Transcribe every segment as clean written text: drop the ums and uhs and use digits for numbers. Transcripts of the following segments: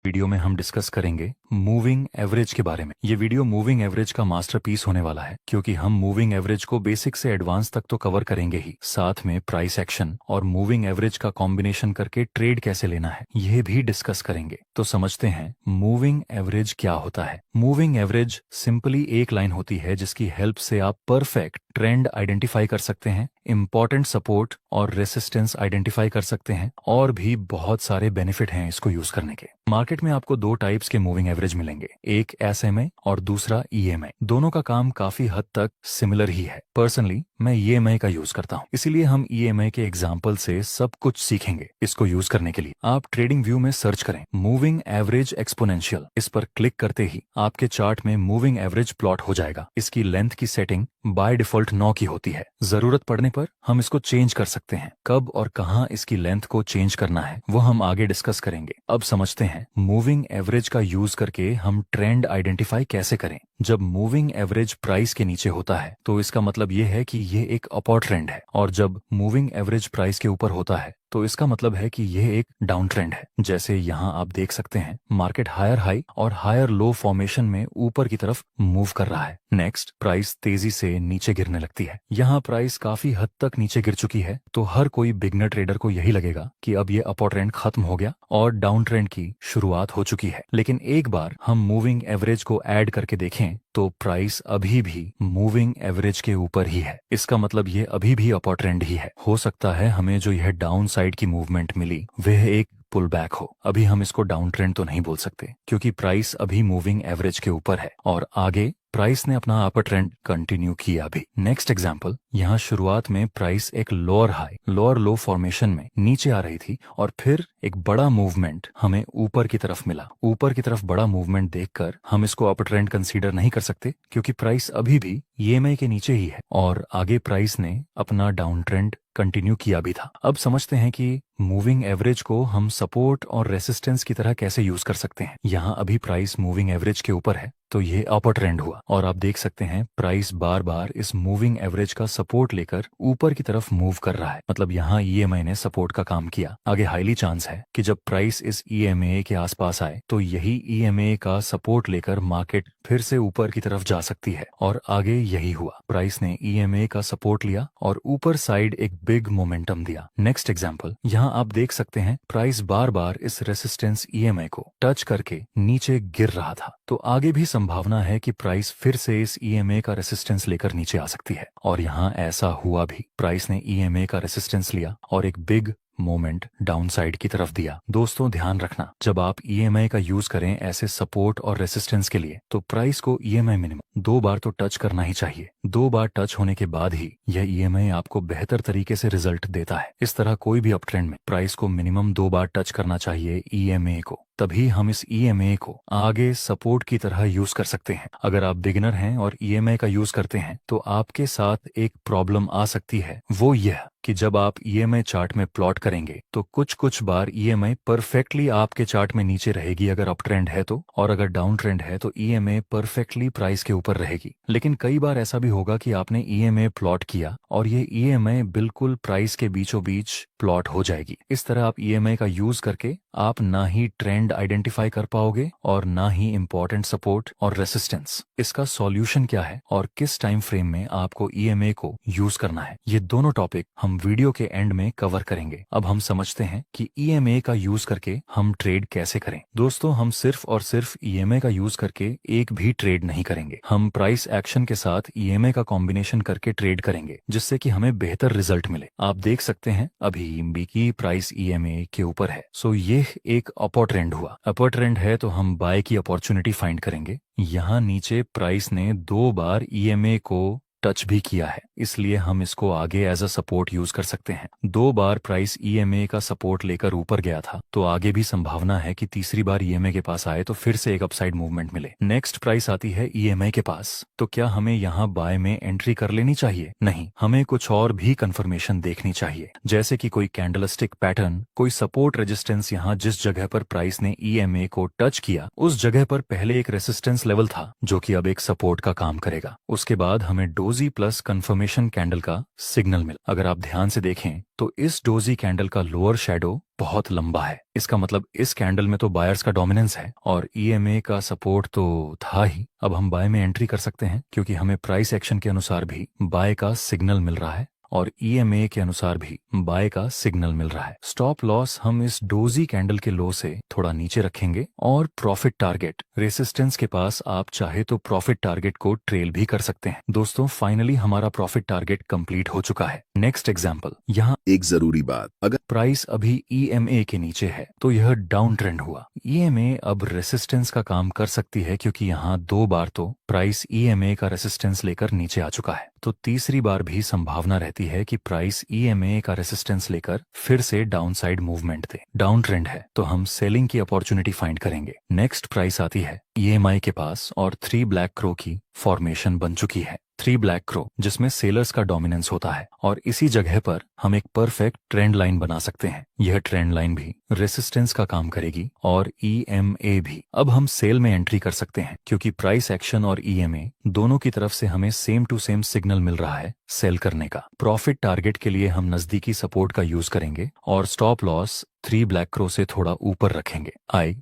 Video में हम discuss करेंगे मूविंग एवरेज के बारे में। ये वीडियो मूविंग एवरेज का मास्टरपीस होने वाला है, क्योंकि हम मूविंग एवरेज को बेसिक से एडवांस तक तो कवर करेंगे ही, साथ में प्राइस एक्शन और मूविंग एवरेज का कॉम्बिनेशन करके ट्रेड कैसे लेना है यह भी डिस्कस करेंगे। तो समझते हैं मूविंग एवरेज क्या होता है। मूविंग एवरेज सिंपली एक लाइन होती है जिसकी हेल्प से आप परफेक्ट ट्रेंड आइडेंटिफाई कर सकते हैं, इंपॉर्टेंट सपोर्ट और रेसिस्टेंस आइडेंटिफाई कर सकते हैं, और भी बहुत सारे बेनिफिट हैं इसको यूज करने के। मार्केट में आपको दो टाइप्स के मूविंग एवरेज मिलेंगे, एक एसएमए और दूसरा ईएमए। दोनों का काम काफी हद तक सिमिलर ही है। पर्सनली मैं ईएमए का यूज करता हूं, इसीलिए हम ईएमए के एग्जांपल से सब कुछ सीखेंगे। इसको यूज करने के लिए आप ट्रेडिंग व्यू में सर्च करें मूविंग एवरेज एक्सपोनेंशियल। इस पर क्लिक करते ही आपके चार्ट में मूविंग एवरेज प्लॉट हो जाएगा। इसकी लेंथ की सेटिंग बाय डिफॉल्ट 9 की होती है। जरूरत पड़ने पर हम इसको चेंज कर सकते हैं। कब और कहां इसकी लेंथ को चेंज करना है वो हम आगे डिस्कस करेंगे। अब समझते हैं मूविंग एवरेज का यूज करके हम ट्रेंड आइडेंटिफाई कैसे करें। जब मूविंग एवरेज प्राइस के नीचे होता है तो इसका मतलब ये है कि ये एक अपवर्ड ट्रेंड है, और जब मूविंग एवरेज प्राइस के ऊपर होता है तो इसका मतलब है कि यह एक डाउन ट्रेंड है। जैसे यहाँ आप देख सकते हैं मार्केट हायर हाई और हायर लो फॉर्मेशन में ऊपर की तरफ मूव कर रहा है। नेक्स्ट प्राइस तेजी से नीचे गिरने लगती है। यहाँ प्राइस काफी हद तक नीचे गिर चुकी है, तो हर कोई बिगनर ट्रेडर को यही लगेगा कि अब ये अपवर्ड ट्रेंड खत्म हो गया और डाउन ट्रेंड की शुरुआत हो चुकी है। लेकिन एक बार हम मूविंग एवरेज को ऐड करके देखें तो प्राइस अभी भी मूविंग एवरेज के ऊपर ही है। इसका मतलब ये अभी भी अपवर्ड ट्रेंड ही है। हो सकता है हमें जो यह डाउन साइड की मूवमेंट मिली वह एक पुल बैक हो। अभी हम इसको डाउन ट्रेंड तो नहीं बोल सकते, क्योंकि प्राइस अभी मूविंग एवरेज के ऊपर है और आगे प्राइस ने अपना अपर ट्रेंड कंटिन्यू किया अभी। नेक्स्ट एग्जांपल, यहाँ शुरुआत में प्राइस एक लोअर हाई लोअर लो फॉर्मेशन में नीचे आ रही थी और फिर एक बड़ा मूवमेंट हमें ऊपर की तरफ मिला। ऊपर की तरफ बड़ा मूवमेंट देखकर हम इसको अपर ट्रेंड कंसीडर नहीं कर सकते, क्योंकि प्राइस अभी भी ईएमए के नीचे ही है और आगे प्राइस ने अपना डाउन ट्रेंड कंटिन्यू किया भी था। अब समझते हैं कि मूविंग एवरेज को हम सपोर्ट और रेसिस्टेंस की तरह कैसे यूज कर सकते हैं। यहाँ अभी प्राइस मूविंग एवरेज के ऊपर है तो ये अपर ट्रेंड हुआ, और आप देख सकते हैं प्राइस बार बार इस मूविंग एवरेज का सपोर्ट लेकर ऊपर की तरफ मूव कर रहा है। मतलब यहाँ ईएमए ने सपोर्ट का काम किया। आगे हाईली चांस है कि जब प्राइस इस ईएमए के आसपास आए तो यही ईएमए का सपोर्ट लेकर मार्केट फिर से ऊपर की तरफ जा सकती है, और आगे यही हुआ। प्राइस ने ईएमए का सपोर्ट लिया और ऊपर साइड एक बिग मोमेंटम दिया। नेक्स्ट एग्जांपल, यहाँ आप देख सकते हैं प्राइस बार बार इस रेसिस्टेंस ईएमए को टच करके नीचे गिर रहा था, तो आगे भी संभावना है कि प्राइस फिर से इस ईएमए का रेसिस्टेंस लेकर नीचे आ सकती है। और यहाँ ऐसा हुआ भी। प्राइस ने ईएमए का रेसिस्टेंस लिया और एक बिग मोमेंट डाउन साइड की तरफ दिया। दोस्तों ध्यान रखना, जब आप ईएमआई का यूज करें ऐसे सपोर्ट और रेसिस्टेंस के लिए तो प्राइस को ईएमआई मिनिमम 2 बार तो टच करना ही चाहिए। 2 बार टच होने के बाद ही यह ईएमआई आपको बेहतर तरीके से रिजल्ट देता है। इस तरह कोई भी अपट्रेंड में प्राइस को मिनिमम 2 बार टच करना चाहिए ईएमए को, तभी हम इस ईएमए को आगे सपोर्ट की तरह यूज कर सकते हैं। अगर आप बिगिनर हैं और ईएमए का यूज करते हैं तो आपके साथ एक प्रॉब्लम आ सकती है, वो यह कि जब आप ईएमए चार्ट में प्लॉट करेंगे तो कुछ बार ईएमए परफेक्टली आपके चार्ट में नीचे रहेगी अगर अप ट्रेंड है तो, और अगर डाउन ट्रेंड है तो ईएमए परफेक्टली प्राइस के ऊपर रहेगी। लेकिन कई बार ऐसा भी होगा कि आपने ईएमए प्लॉट किया और ये ईएमए बिल्कुल प्राइस के बीचों बीच प्लॉट हो जाएगी। इस तरह आप ईएमए का यूज करके आप ना ही ट्रेंड आइडेंटिफाई कर पाओगे और ना ही इंपॉर्टेंट सपोर्ट और रेसिस्टेंस। इसका सॉल्यूशन क्या है और किस टाइम फ्रेम में आपको ईएमए को यूज करना है, ये दोनों टॉपिक हम वीडियो के एंड में कवर करेंगे। अब हम समझते हैं कि ईएमए का यूज करके हम ट्रेड कैसे करें। दोस्तों, हम सिर्फ और सिर्फ ईएमए का यूज करके एक भी ट्रेड नहीं करेंगे। हम प्राइस एक्शन के साथ ईएमए का कॉम्बिनेशन करके ट्रेड करेंगे, जिससे कि हमें बेहतर रिजल्ट मिले। आप देख सकते हैं अभी इंबी की प्राइस ईएमए के ऊपर है, सो ये एक अपर ट्रेंड हुआ। अपर ट्रेंड है तो हम बाय की अपॉर्चुनिटी फाइंड करेंगे। यहाँ नीचे प्राइस ने 2 बार ईएमए को टच भी किया है, इसलिए हम इसको आगे एज अ सपोर्ट यूज कर सकते हैं। 2 बार प्राइस ईएमए का सपोर्ट लेकर ऊपर गया था, तो आगे भी संभावना है कि तीसरी बार ईएमए के पास आए तो फिर से एक अपसाइड मूवमेंट मिले। नेक्स्ट प्राइस आती है ईएमए के पास, तो क्या हमें यहाँ बाय में एंट्री कर लेनी चाहिए? नहीं, हमें कुछ और भी कंफर्मेशन देखनी चाहिए, जैसे कि कोई कैंडलस्टिक पैटर्न, कोई सपोर्ट रेजिस्टेंस। यहाँ जिस जगह पर प्राइस ने ईएमए को टच किया उस जगह पर पहले एक रेसिस्टेंस लेवल था जो कि अब एक सपोर्ट का काम करेगा। उसके बाद हमें डोजी प्लस कंफर्मेशन कैंडल का सिग्नल मिला। अगर आप ध्यान से देखें तो इस डोजी कैंडल का लोअर शैडो बहुत लंबा है। इसका मतलब इस कैंडल में तो बायर्स का डोमिनेंस है और ईएमए का सपोर्ट तो था ही। अब हम बाय में एंट्री कर सकते हैं क्योंकि हमें प्राइस एक्शन के अनुसार भी बाय का सिग्नल मिल रहा है और ईएमए के अनुसार भी बाय का सिग्नल मिल रहा है। स्टॉप लॉस हम इस डोजी कैंडल के लो से थोड़ा नीचे रखेंगे और प्रॉफिट टारगेट रेसिस्टेंस के पास आप चाहे तो प्रॉफिट टारगेट को ट्रेल भी कर सकते हैं। दोस्तों फाइनली हमारा प्रॉफिट टारगेट कंप्लीट हो चुका है। नेक्स्ट एग्जांपल, यहाँ एक जरूरी बात, अगर प्राइस अभी ईएमए के नीचे है तो यह डाउन ट्रेंड हुआ। ईएमए अब रेसिस्टेंस का काम कर सकती है क्योंकि यहाँ 2 बार तो प्राइस ईएमए का रेसिस्टेंस लेकर नीचे आ चुका है, तो तीसरी बार भी संभावना रहती है कि प्राइस ईएमए का रेसिस्टेंस लेकर फिर से डाउनसाइड मूवमेंट दे। डाउन ट्रेंड है तो हम सेलिंग की अपॉर्चुनिटी फाइंड करेंगे। नेक्स्ट प्राइस आती है ईएमआई के पास और 3 ब्लैक क्रो की फॉर्मेशन बन चुकी है। 3 ब्लैक क्रो जिसमें सेलर्स का डोमिनेंस होता है और इसी जगह पर हम एक परफेक्ट ट्रेंड लाइन बना सकते हैं। यह ट्रेंड लाइन भी रेसिस्टेंस का काम करेगी और ईएमए भी। अब हम सेल में एंट्री कर सकते हैं क्योंकि प्राइस एक्शन और ईएमए दोनों की तरफ से हमें सेम टू सेम सिग्नल मिल रहा है सेल करने का। प्रॉफिट टारगेट के लिए हम नजदीकी सपोर्ट का यूज करेंगे और स्टॉप लॉस 3 ब्लैक क्रो से थोड़ा ऊपर रखेंगे।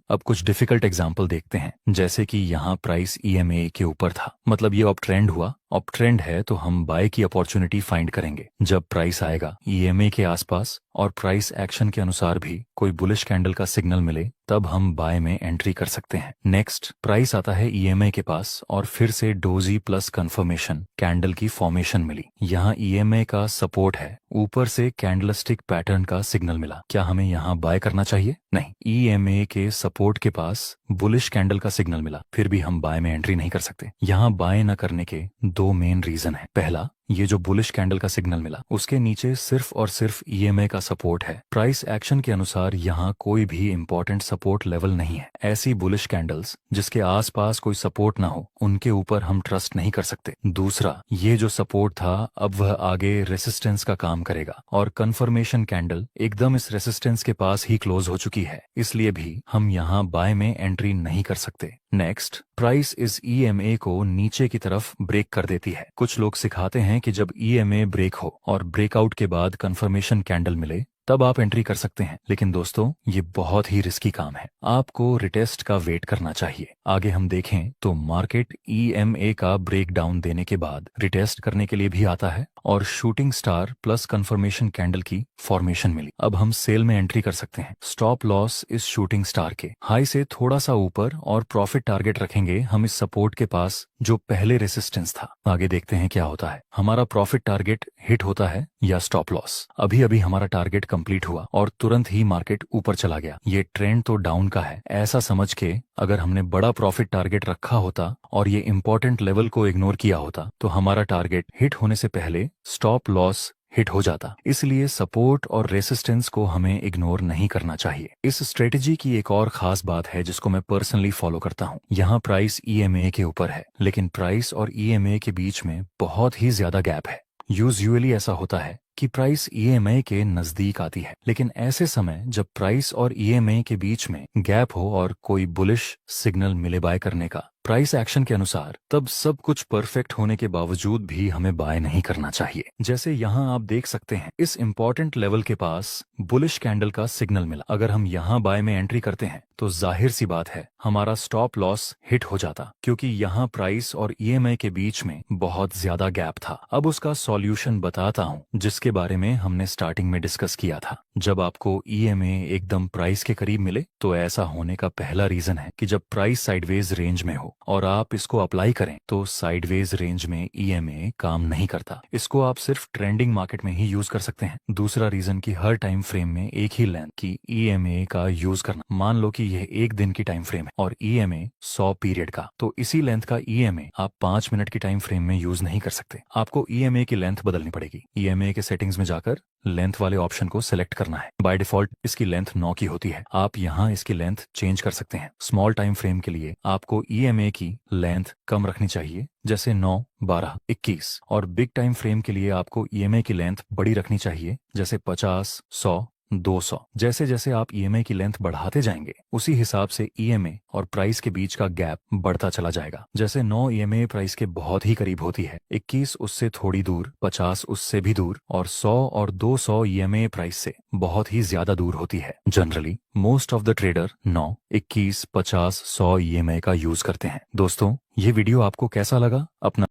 अब कुछ डिफिकल्ट एग्जांपल देखते हैं, जैसे कि यहाँ प्राइस ईएमए के ऊपर था, मतलब ये अप ट्रेंड हुआ। अप ट्रेंड है तो हम बाय की अपॉर्चुनिटी फाइंड करेंगे। जब प्राइस आएगा ईएमए के आसपास और प्राइस एक्शन के अनुसार भी कोई बुलिश कैंडल का सिग्नल मिले तब हम बाय में एंट्री कर सकते हैं। नेक्स्ट प्राइस आता है ईएमए के पास और फिर से डोजी प्लस कंफर्मेशन कैंडल की फॉर्मेशन मिली। यहाँ ईएमए का सपोर्ट है, ऊपर से कैंडलस्टिक पैटर्न का सिग्नल मिला। क्या हमें यहाँ बाय करना चाहिए? नहीं, ईएमए के सपोर्ट के पास बुलिश कैंडल का सिग्नल मिला, फिर भी हम बाय में एंट्री नहीं कर सकते। यहाँ बाय न करने के 2 मेन रीजन है। पहला, ये जो बुलिश कैंडल का सिग्नल मिला उसके नीचे सिर्फ और सिर्फ ईएमए का सपोर्ट है। प्राइस एक्शन के अनुसार यहाँ कोई भी इंपॉर्टेंट सपोर्ट लेवल नहीं है। ऐसी बुलिश कैंडल्स जिसके आसपास कोई सपोर्ट ना हो उनके ऊपर हम ट्रस्ट नहीं कर सकते। दूसरा, ये जो सपोर्ट था अब वह आगे रेसिस्टेंस का काम करेगा और कंफर्मेशन कैंडल एकदम इस रेसिस्टेंस के पास ही क्लोज हो चुकी है, इसलिए भी हम यहाँ बाय में एंट्री नहीं कर सकते। नेक्स्ट, प्राइस इस ईएमए को नीचे की तरफ ब्रेक कर देती है। कुछ लोग सिखाते हैं कि जब ईएमए ब्रेक हो और ब्रेकआउट के बाद कंफर्मेशन कैंडल मिले तब आप एंट्री कर सकते हैं, लेकिन दोस्तों ये बहुत ही रिस्की काम है। आपको रिटेस्ट का वेट करना चाहिए। आगे हम देखें तो मार्केट ईएमए का ब्रेक डाउन देने के बाद रिटेस्ट करने के लिए भी आता है और shooting star plus confirmation candle की फॉर्मेशन मिली। अब हम सेल में एंट्री कर सकते हैं। स्टॉप लॉस इस शूटिंग स्टार के हाई से थोड़ा सा ऊपर और प्रॉफिट टारगेट रखेंगे हम इस सपोर्ट के पास जो पहले रेसिस्टेंस था। आगे देखते हैं क्या होता है। हमारा प्रॉफिट टारगेट हिट होता है या स्टॉप लॉस। अभी अभी हमारा टारगेट कंप्लीट हुआ और तुरंत ही मार्केट ऊपर चला गया। ये ट्रेंड तो डाउन का है, ऐसा समझ के अगर हमने बड़ा प्रॉफिट टारगेट रखा होता और ये इंपॉर्टेंट लेवल को इग्नोर किया होता तो हमारा टारगेट हिट होने से पहले स्टॉप लॉस हिट हो जाता। इसलिए सपोर्ट और रेसिस्टेंस को हमें इग्नोर नहीं करना चाहिए। इस स्ट्रेटेजी की एक और खास बात है जिसको मैं पर्सनली फॉलो करता हूँ। यहाँ प्राइस ईएमए के ऊपर है लेकिन प्राइस और ईएमए के बीच में बहुत ही ज्यादा गैप है। यूजुअली ऐसा होता है कि प्राइस ईएमए के नजदीक आती है, लेकिन ऐसे समय जब प्राइस और ईएमए के बीच में गैप हो और कोई बुलिश सिग्नल मिले बाय करने का प्राइस एक्शन के अनुसार, तब सब कुछ परफेक्ट होने के बावजूद भी हमें बाय नहीं करना चाहिए। जैसे यहाँ आप देख सकते हैं इस इंपॉर्टेंट लेवल के पास बुलिश कैंडल का सिग्नल मिला। अगर हम यहाँ बाय में एंट्री करते हैं तो जाहिर सी बात है हमारा स्टॉप लॉस हिट हो जाता, क्योंकि यहाँ प्राइस और ईएमए के बीच में बहुत ज्यादा गैप था। अब उसका सॉल्यूशन बताता हूँ जिसके बारे में हमने स्टार्टिंग में डिस्कस किया था। जब आपको ईएमए एकदम प्राइस के करीब मिले तो ऐसा होने का पहला रीजन है कि जब प्राइस साइडवेज रेंज में हो और आप इसको अप्लाई करें तो साइडवेज रेंज में ईएमए काम नहीं करता। इसको आप सिर्फ ट्रेंडिंग मार्केट में ही यूज कर सकते हैं। दूसरा रीजन कि हर टाइम फ्रेम में एक ही लेंथ की ईएमए का यूज करना। मान लो कि यह 1 दिन की टाइम फ्रेम है और ईएमए 100 पीरियड का, तो इसी लेंथ का ईएमए आप 5 मिनट की टाइम फ्रेम में यूज नहीं कर सकते। आपको ईएमए की लेंथ बदलनी पड़ेगी। ईएमए के सेटिंग्स में जाकर लेंथ वाले ऑप्शन को सिलेक्ट करना है। बाय डिफॉल्ट इसकी लेंथ 9 की होती है। आप यहाँ इसकी लेंथ चेंज कर सकते हैं। स्मॉल टाइम फ्रेम के लिए आपको ईएमए की लेंथ कम रखनी चाहिए, जैसे 9, 12, 21, और बिग टाइम फ्रेम के लिए आपको ईएमए की लेंथ बड़ी रखनी चाहिए, जैसे 50, 100, 200। जैसे जैसे आप ईएमआई की लेंथ बढ़ाते जाएंगे उसी हिसाब से ईएमआई और प्राइस के बीच का गैप बढ़ता चला जाएगा। जैसे 9 ईएमआई प्राइस के बहुत ही करीब होती है, 21 उससे थोड़ी दूर, 50 उससे भी दूर और 100 और 200 ईएमआई प्राइस से बहुत ही ज्यादा दूर होती है। Generally most of the trader 9, 21, 50, 100 EMI का यूज करते हैं। दोस्तों, ये वीडियो आपको कैसा लगा? अपना